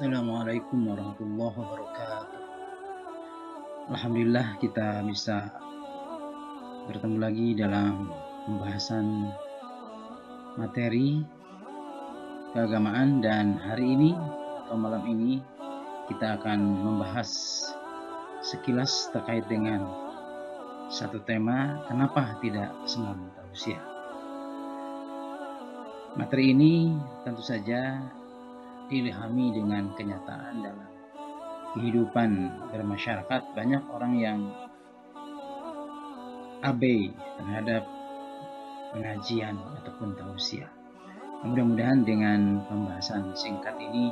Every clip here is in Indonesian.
Assalamualaikum warahmatullahi wabarakatuh. Alhamdulillah kita bisa bertemu lagi dalam pembahasan materi keagamaan, dan hari ini atau malam ini kita akan membahas sekilas terkait dengan satu tema, kenapa tidak senang tausiah. Materi ini tentu saja diilhami dengan kenyataan dalam kehidupan bermasyarakat. Banyak orang yang abai terhadap pengajian ataupun tausiah. Mudah-mudahan dengan pembahasan singkat ini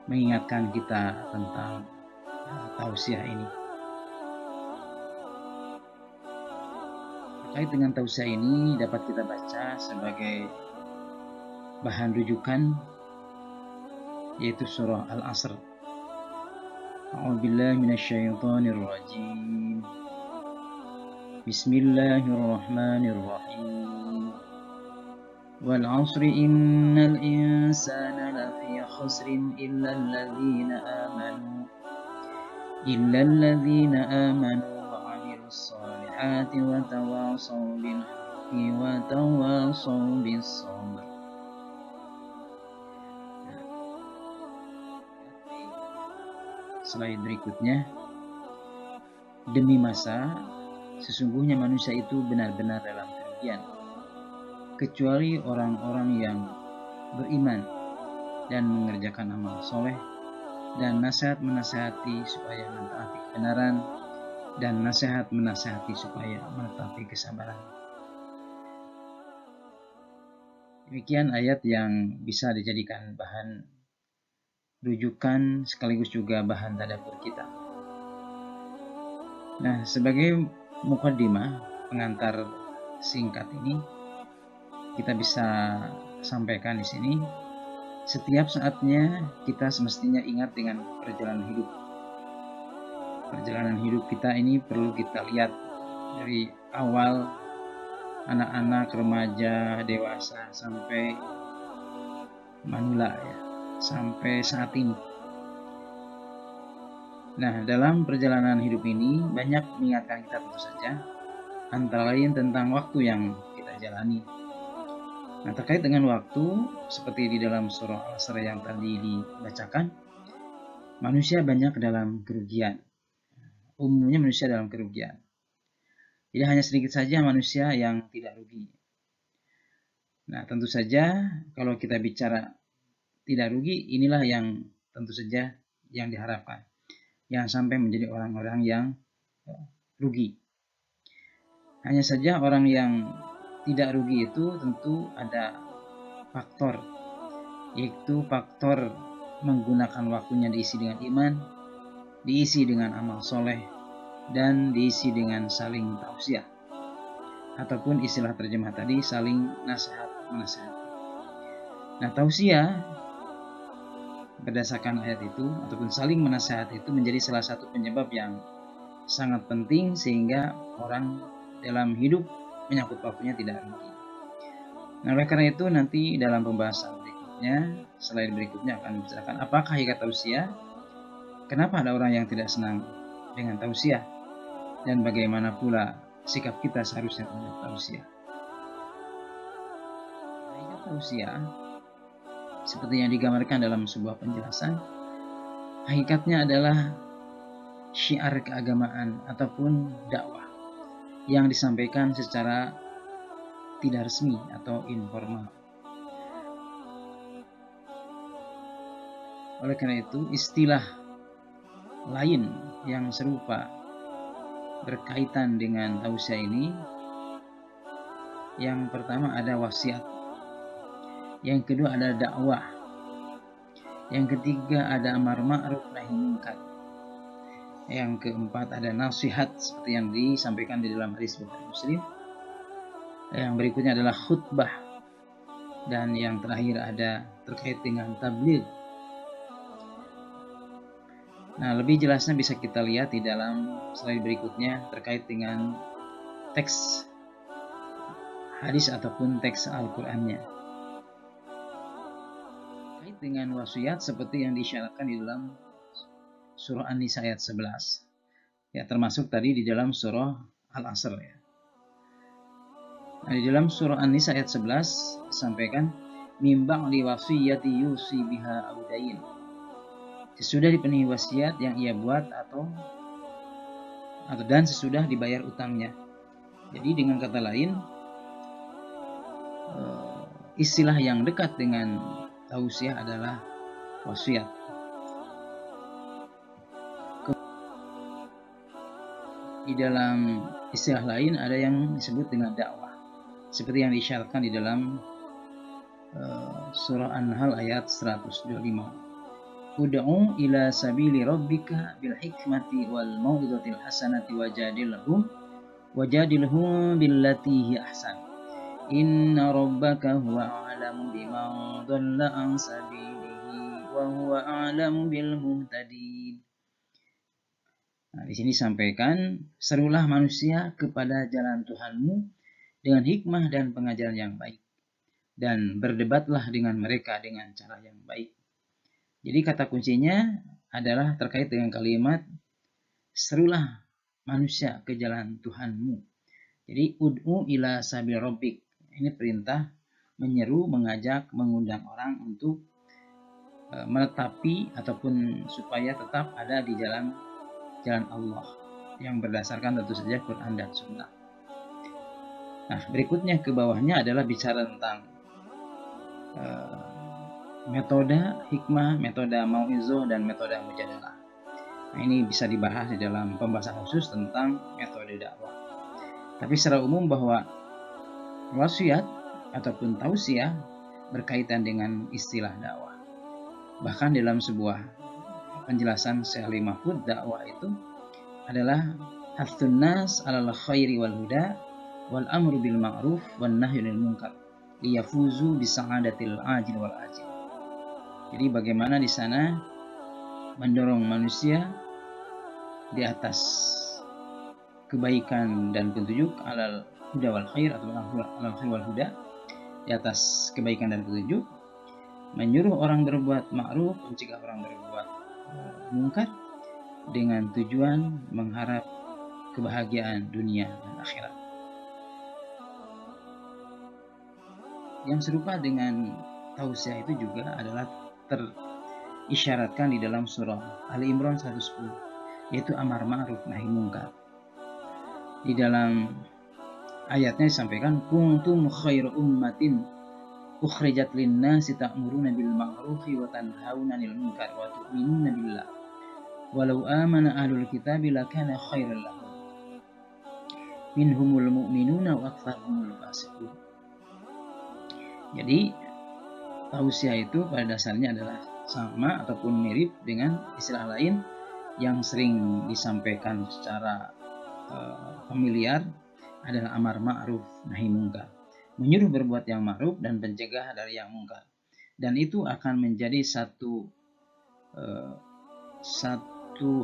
mengingatkan kita tentang tausiah ini. Terkait dengan tausiah ini dapat kita baca sebagai bahan rujukan yaitu surah Al-Asr. A'udzubillahi minasyaitonirrajim. Bismillahirrahmanirrahim. Wal 'asri innal insana lafi khusrin illa alladzina amanu wa 'amilus solihati wa tawashaw bil haqqi wa tawashaw bis sabr. Slide berikutnya, demi masa sesungguhnya manusia itu benar-benar dalam kerugian, kecuali orang-orang yang beriman dan mengerjakan amal soleh, dan nasihat menasihati supaya mentaati kebenaran, dan nasihat menasihati supaya menetapi kesabaran. Demikian ayat yang bisa dijadikan bahan rujukan sekaligus juga bahan tadabbur kita. Nah, sebagai mukaddimah, pengantar singkat ini, kita bisa sampaikan di sini, setiap saatnya kita semestinya ingat dengan perjalanan hidup. Perjalanan hidup kita ini perlu kita lihat dari awal anak-anak, remaja, dewasa sampai manula ya, sampai saat ini. Nah, dalam perjalanan hidup ini banyak mengingatkan kita tentu saja, antara lain tentang waktu yang kita jalani. Nah, terkait dengan waktu, seperti di dalam surah Al-Asr yang tadi dibacakan, manusia banyak dalam kerugian. Umumnya manusia dalam kerugian. Jadi hanya sedikit saja manusia yang tidak rugi. Nah, tentu saja kalau kita bicara tidak rugi, inilah yang tentu saja yang diharapkan. Yang sampai menjadi orang-orang yang rugi. Hanya saja orang yang tidak rugi itu tentu ada faktor, yaitu faktor menggunakan waktunya diisi dengan iman, diisi dengan amal soleh, dan diisi dengan saling tausiah. Ataupun istilah terjemah tadi, saling nasihat menasihati. Nah, tausiah berdasarkan ayat itu ataupun saling menasihati itu menjadi salah satu penyebab yang sangat penting sehingga orang dalam hidup menyangkut waktunya tidak rugi. Nah, oleh karena itu nanti dalam pembahasan berikutnya, slide berikutnya akan membicarakan apakah hakikat tausiah, kenapa ada orang yang tidak senang dengan tausiah, dan bagaimana pula sikap kita seharusnya terhadap tausiah. Hakikat tausiah seperti yang digambarkan dalam sebuah penjelasan, hakikatnya adalah syiar keagamaan ataupun dakwah yang disampaikan secara tidak resmi atau informal. Oleh karena itu, istilah lain yang serupa berkaitan dengan tausiah ini, yang pertama ada wasiat, yang kedua ada dakwah, yang ketiga ada amar ma'ruf nahi munkar, yang keempat ada nasihat seperti yang disampaikan di dalam hadis Bukhari Muslim, yang berikutnya adalah khutbah, dan yang terakhir ada terkait dengan tabligh. Nah, lebih jelasnya bisa kita lihat di dalam slide berikutnya terkait dengan teks hadis ataupun teks Al-Qur'annya. dengan wasiat seperti yang disyaratkan di dalam surah An-Nisa ayat 11. Ya, termasuk tadi di dalam surah Al-Asr ya. Nah, di dalam surah An-Nisa ayat 11 disampaikan mimbang li wasiyati yusi biha audain. Sesudah dipenuhi wasiat yang ia buat atau dan sesudah dibayar utangnya. Jadi dengan kata lain, istilah yang dekat dengan tausiah adalah wasiat. Di dalam istilah lain ada yang disebut dengan dakwah, seperti yang disyaratkan di dalam surah An-Nahl ayat 125. Ud'u ila sabili rabbika bil hikmati wal mau'izatil hasanati wajadilhum billati hi ahsan. Inna rabbaka huwa a'lamu biman dhalla an sabilihi wa huwa a'lamu bil muhtadin. Nah, di sini sampaikan, serulah manusia kepada jalan Tuhanmu dengan hikmah dan pengajaran yang baik, dan berdebatlah dengan mereka dengan cara yang baik. Jadi kata kuncinya adalah terkait dengan kalimat serulah manusia ke jalan Tuhanmu. Jadi ud'u ila sabil rabbik. Ini perintah menyeru, mengajak, mengundang orang untuk menetapi ataupun supaya tetap ada di jalan Allah yang berdasarkan tentu saja Quran dan Sunnah. Nah, berikutnya ke bawahnya adalah bicara tentang metode hikmah, metode mau'izah, dan metode mujadalah. Nah, ini bisa dibahas di dalam pembahasan khusus tentang metode dakwah. Tapi secara umum bahwa wasiat ataupun tausiah berkaitan dengan istilah dakwah. Bahkan dalam sebuah penjelasan Syekh Ali Mahfud, dakwah itu adalah hathun nas alal khairi wal huda wal amru bil ma'ruf wan nahyi anil munkar liyafuzu bisa'adatil ajil wal ajil. Jadi bagaimana di sana mendorong manusia di atas kebaikan dan petunjuk, alal huda wal khair atau alal khair wal huda, di atas kebaikan dan petunjuk, menyuruh orang berbuat ma'ruf, mencegah orang berbuat mungkar dengan tujuan mengharap kebahagiaan dunia dan akhirat. Yang serupa dengan tausiah itu juga adalah terisyaratkan di dalam surah Ali Imran 110, yaitu amar ma'ruf nahi mungkar. Di dalam ayatnya disampaikan kuntum khairu ummatin ukhrijat lin-nasi ta'muruna bil ma'rufi wa tanhauna 'anil munkar wa tu'minuna billah walau amana ahlul kitabi lakana khairan lahum minhumul mu'minuna wa aktsaruhumul fasiqun. Jadi tausiah itu pada dasarnya adalah sama ataupun mirip dengan istilah lain yang sering disampaikan secara familiar adalah amar ma'ruf nahi mungkar, menyuruh berbuat yang ma'ruf dan mencegah dari yang mungkar. Dan itu akan menjadi satu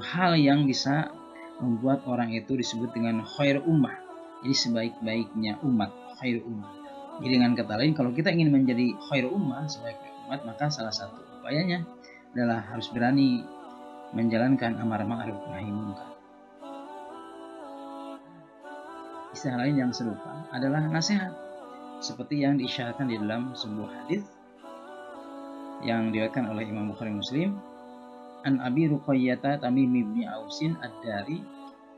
hal yang bisa membuat orang itu disebut dengan khair ummah. Jadi sebaik-baiknya umat, khair ummah. Jadi dengan kata lain, kalau kita ingin menjadi khair ummah, sebaik-baik umat, maka salah satu upayanya adalah harus berani menjalankan amar ma'ruf nahi mungkar. Istilah lain yang serupa adalah nasihat, seperti yang diisyaratkan di dalam sebuah hadis yang diriwayatkan oleh Imam Bukhari Muslim, an Abi Ruqayyah Tamim bin Ausin ad-Dari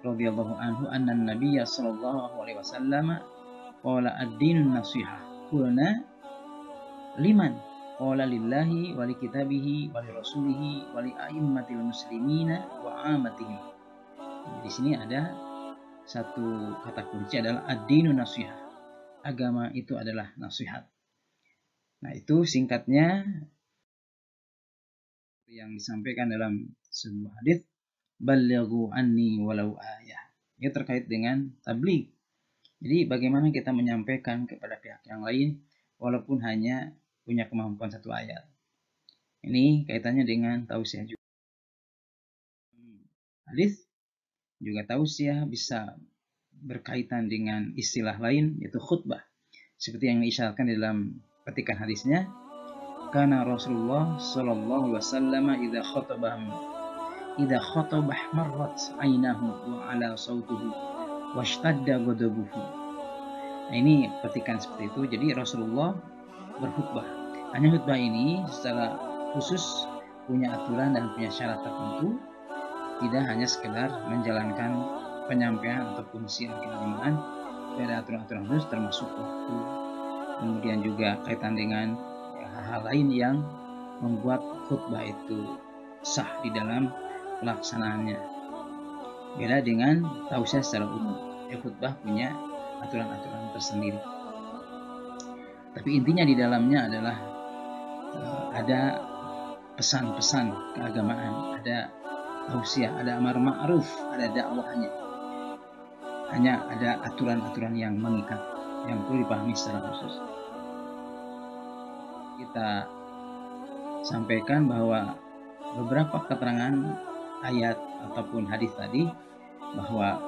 radhiyallahu anhu anna an-nabiy sallallahu alaihi wasallam qala ad-dinun nasihah. Qulna liman? Qala lillahi wa li kitabihi wa li rasulihi wa li a'immatil muslimina wa 'ammatihim. Di sini ada satu kata kunci adalah ad-dinun nasihah. Agama itu adalah nasihat. Nah, itu singkatnya yang disampaikan dalam sebuah hadis, balighu anni walau ayah. Ini terkait dengan tabligh. Jadi bagaimana kita menyampaikan kepada pihak yang lain walaupun hanya punya kemampuan satu ayat. Ini kaitannya dengan tausiah juga. Hadis juga tausiah bisa berkaitan dengan istilah lain, yaitu khutbah. Seperti yang diisyaratkan di dalam petikan hadisnya, Kana Rasulullah sallallahu alaihi wasallam idza khatabah marrat ainahu wa ala sautuhu washtadda ghadabuhu. Nah, ini petikan seperti itu. Jadi Rasulullah berkhutbah. Hanya khutbah ini secara khusus punya aturan dan punya syarat tertentu, tidak hanya sekedar menjalankan penyampaian ataupun siar keimanan, ada aturan-aturan khusus termasuk waktu, kemudian juga kaitan dengan hal-hal lain yang membuat khutbah itu sah di dalam pelaksanaannya. Beda dengan tausiah secara umum, khutbah punya aturan-aturan tersendiri. Tapi intinya di dalamnya adalah ada pesan-pesan keagamaan, ada tausiah, ada amar ma'ruf, ada dakwahnya. Hanya ada aturan-aturan yang mengikat, yang perlu dipahami secara khusus. Kita sampaikan bahwa beberapa keterangan ayat ataupun hadis tadi bahwa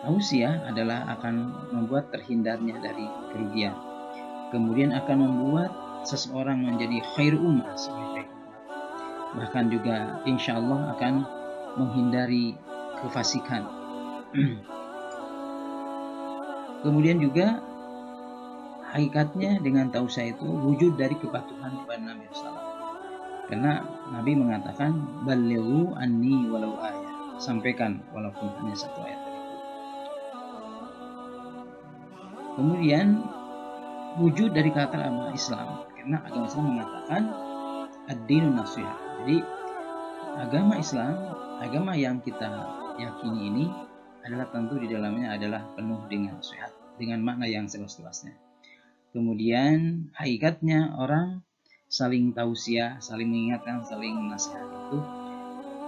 tausiah adalah akan membuat terhindarnya dari kerugian, kemudian akan membuat seseorang menjadi khair ummah, sebaik-baik ummah, bahkan juga insya Allah akan menghindari kefasikan. Kemudian juga hakikatnya dengan tausiah itu wujud dari kepatuhan kepada Nabi SAW, karena Nabi mengatakan balighu anni walau ayat, sampaikan walaupun hanya satu ayat. Kemudian wujud dari kata agama Islam, karena agama Islam mengatakan ad-dinun nasihat. Jadi agama Islam, agama yang kita yakini ini adalah tentu di dalamnya adalah penuh dengan nasihat, dengan makna yang seluas-luasnya. Kemudian hakikatnya orang saling tausiah, saling mengingatkan, saling nasihat itu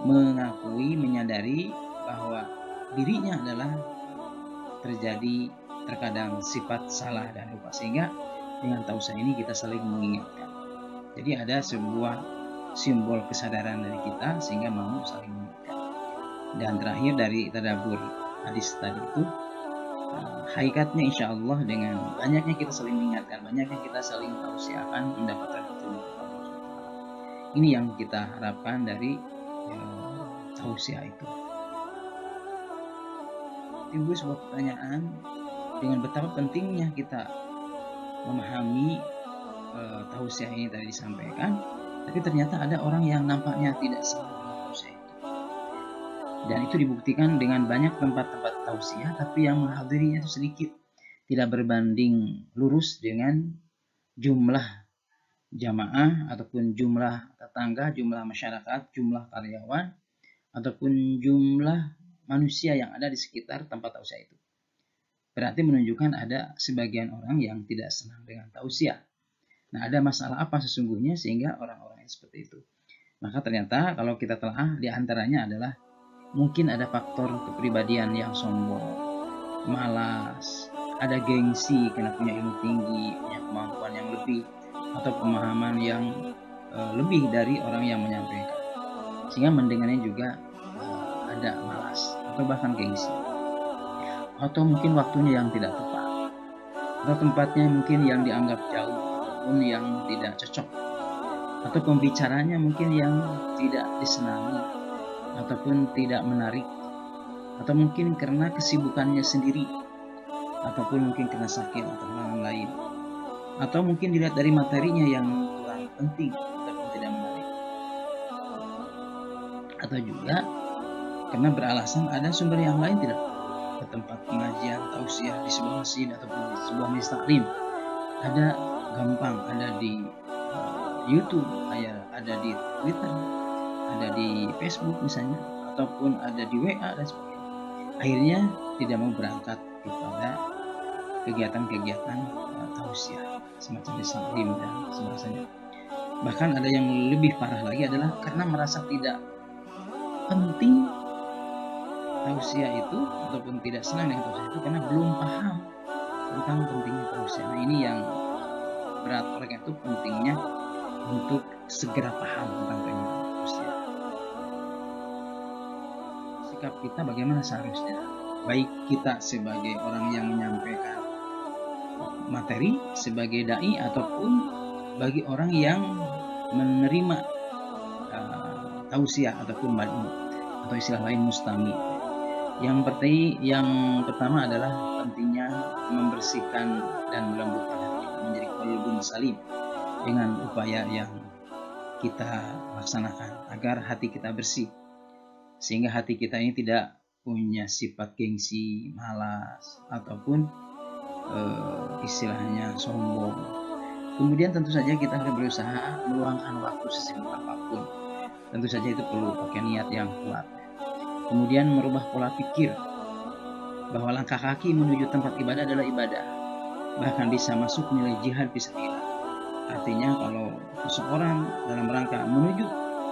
mengakui, menyadari bahwa dirinya adalah terjadi terkadang sifat salah dan lupa, sehingga dengan tausiah ini kita saling mengingatkan. Jadi ada sebuah simbol kesadaran dari kita sehingga mau saling mengingatkan. Dan terakhir dari tadabbur hadis tadi itu, hakikatnya insya Allah dengan banyaknya kita saling mengingatkan, banyaknya kita saling tausiah akan mendapatkan petunjuk Allah. Ini yang kita harapkan dari tausiah itu. Timbul sebuah pertanyaan, dengan betapa pentingnya kita memahami tausiah ini tadi disampaikan, tapi ternyata ada orang yang nampaknya tidak senang dengan tausiah itu. Dan itu dibuktikan dengan banyak tempat-tempat tausiah, tapi yang menghadirinya itu sedikit, tidak berbanding lurus dengan jumlah jamaah ataupun jumlah tetangga, jumlah masyarakat, jumlah karyawan, ataupun jumlah manusia yang ada di sekitar tempat tausiah itu. Berarti menunjukkan ada sebagian orang yang tidak senang dengan tausiah. Nah, ada masalah apa sesungguhnya sehingga orang-orang seperti itu? Maka ternyata kalau kita telah di antaranya adalah mungkin ada faktor kepribadian yang sombong, malas, ada gengsi karena punya ilmu tinggi, punya kemampuan yang lebih, atau pemahaman yang lebih dari orang yang menyampaikan, sehingga mendengarnya juga ada malas atau bahkan gengsi. Atau mungkin waktunya yang tidak tepat, atau tempatnya mungkin yang dianggap jauh ataupun yang tidak cocok, atau pembicaranya mungkin yang tidak disenangi ataupun tidak menarik, atau mungkin karena kesibukannya sendiri, ataupun mungkin karena sakit atau hal lain, atau mungkin dilihat dari materinya yang kurang penting ataupun tidak menarik, atau juga karena beralasan ada sumber yang lain tidak ke tempat pengajian tausiah di sebuah masjid ataupun di sebuah majelis taklim. Ada gampang, ada di YouTube, ada di Twitter, ada di Facebook misalnya, ataupun ada di WA dan sebagainya. Akhirnya tidak mau berangkat kepada kegiatan-kegiatan tausiah semacam majelis taklim dan sebagainya. Bahkan ada yang lebih parah lagi adalah karena merasa tidak penting tausiah itu ataupun tidak senang dengan tausiah itu karena belum paham tentang pentingnya tausiah. Nah, ini yang berat. Oleh itu pentingnya untuk segera paham tentang pentingnya tausiah. Sikap kita bagaimana seharusnya? Baik kita sebagai orang yang menyampaikan materi sebagai dai ataupun bagi orang yang menerima tausiah ataupun mad'u atau istilah lain mustami. Yang pertama adalah pentingnya membersihkan dan melembutkan hati menjadi qalbun salim dengan upaya yang kita laksanakan agar hati kita bersih, sehingga hati kita ini tidak punya sifat gengsi, malas ataupun istilahnya sombong. Kemudian tentu saja kita harus berusaha meluangkan waktu sesingkat apapun. Tentu saja itu perlu pakai niat yang kuat. Kemudian merubah pola pikir bahwa langkah kaki menuju tempat ibadah adalah ibadah, bahkan bisa masuk nilai jihad fisabilillah. Artinya kalau seseorang dalam rangka menuju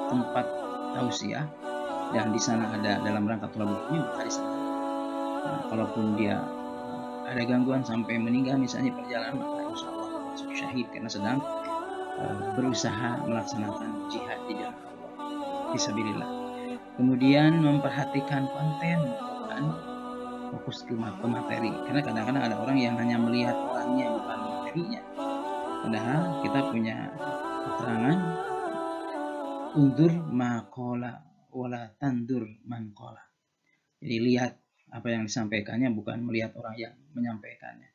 tempat tausiah dan di sana ada dalam rangka thalabul ilmi, maka di sana kalaupun dia ada gangguan sampai meninggal misalnya perjalanan, maka insya Allah masuk syahid karena sedang berusaha melaksanakan jihad di jalan Allah fisabilillah. Kemudian memperhatikan konten, bukan fokus ke materi, karena kadang-kadang ada orang yang hanya melihat orangnya bukan materinya. Padahal kita punya keterangan undur maqala wala tandur man qala. Jadi lihat apa yang disampaikannya, bukan melihat orang yang menyampaikannya.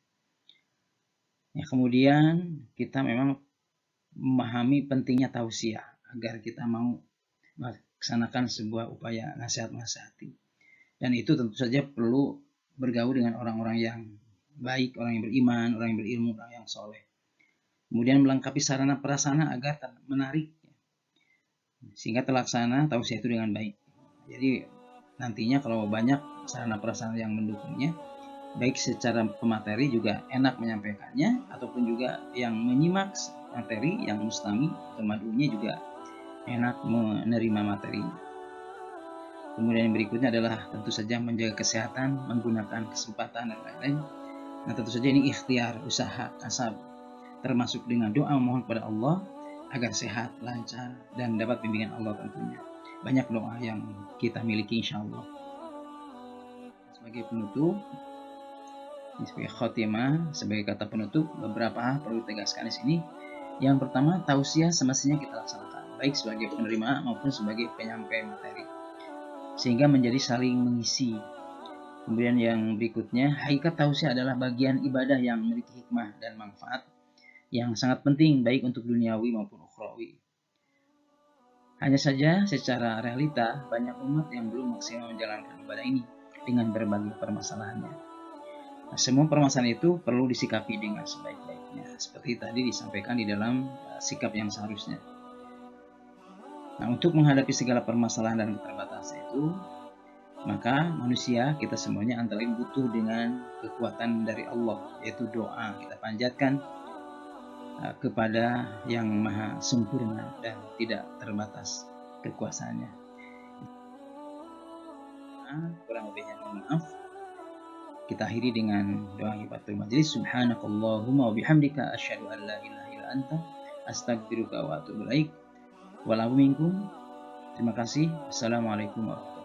Ya, kemudian kita memang memahami pentingnya tausiah agar kita mau melaksanakan sebuah upaya nasihat-nasihati. Dan itu tentu saja perlu bergaul dengan orang-orang yang baik, orang yang beriman, orang yang berilmu, orang yang soleh. Kemudian melengkapi sarana prasarana agar menarik, sehingga terlaksana tausiah itu dengan baik. Jadi nantinya kalau banyak sarana prasarana yang mendukungnya, baik secara pemateri juga enak menyampaikannya, ataupun juga yang menyimak materi yang mustami atau mad'unya juga enak menerima materi. Kemudian yang berikutnya adalah tentu saja menjaga kesehatan, menggunakan kesempatan dan lain-lain. Nah, tentu saja ini ikhtiar, usaha, kasab, termasuk dengan doa memohon kepada Allah agar sehat, lancar, dan dapat bimbingan Allah tentunya. Banyak doa yang kita miliki insya Allah. Sebagai penutup, sebagai khotimah, sebagai kata penutup, beberapa perlu ditegaskan di sini. Yang pertama, tausiah semestinya kita laksanakan, baik sebagai penerima maupun sebagai penyampai materi, sehingga menjadi saling mengisi. Kemudian yang berikutnya, hakikat tausiah adalah bagian ibadah yang memiliki hikmah dan manfaat yang sangat penting baik untuk duniawi maupun ukhrawi. Hanya saja secara realita banyak umat yang belum maksimal menjalankan ibadah ini dengan berbagai permasalahannya. Nah, semua permasalahan itu perlu disikapi dengan sebaik-baiknya, seperti tadi disampaikan di dalam sikap yang seharusnya. Nah, untuk menghadapi segala permasalahan dan keterbatasan itu, maka manusia, kita semuanya antara lain butuh dengan kekuatan dari Allah, yaitu doa. Kita panjatkan kepada yang maha sempurna dan tidak terbatas kekuasaannya. Kurang lebihnya mohon maaf. Kita akhiri dengan doa kifatul majlis. Subhanakallahumma wa bihamdika asyhadu an la ilaha illa anta astaghfiruka wa atubu ilaik. Wal afu minkum. Terima kasih. Assalamualaikum warahmatullahi wabarakatuh.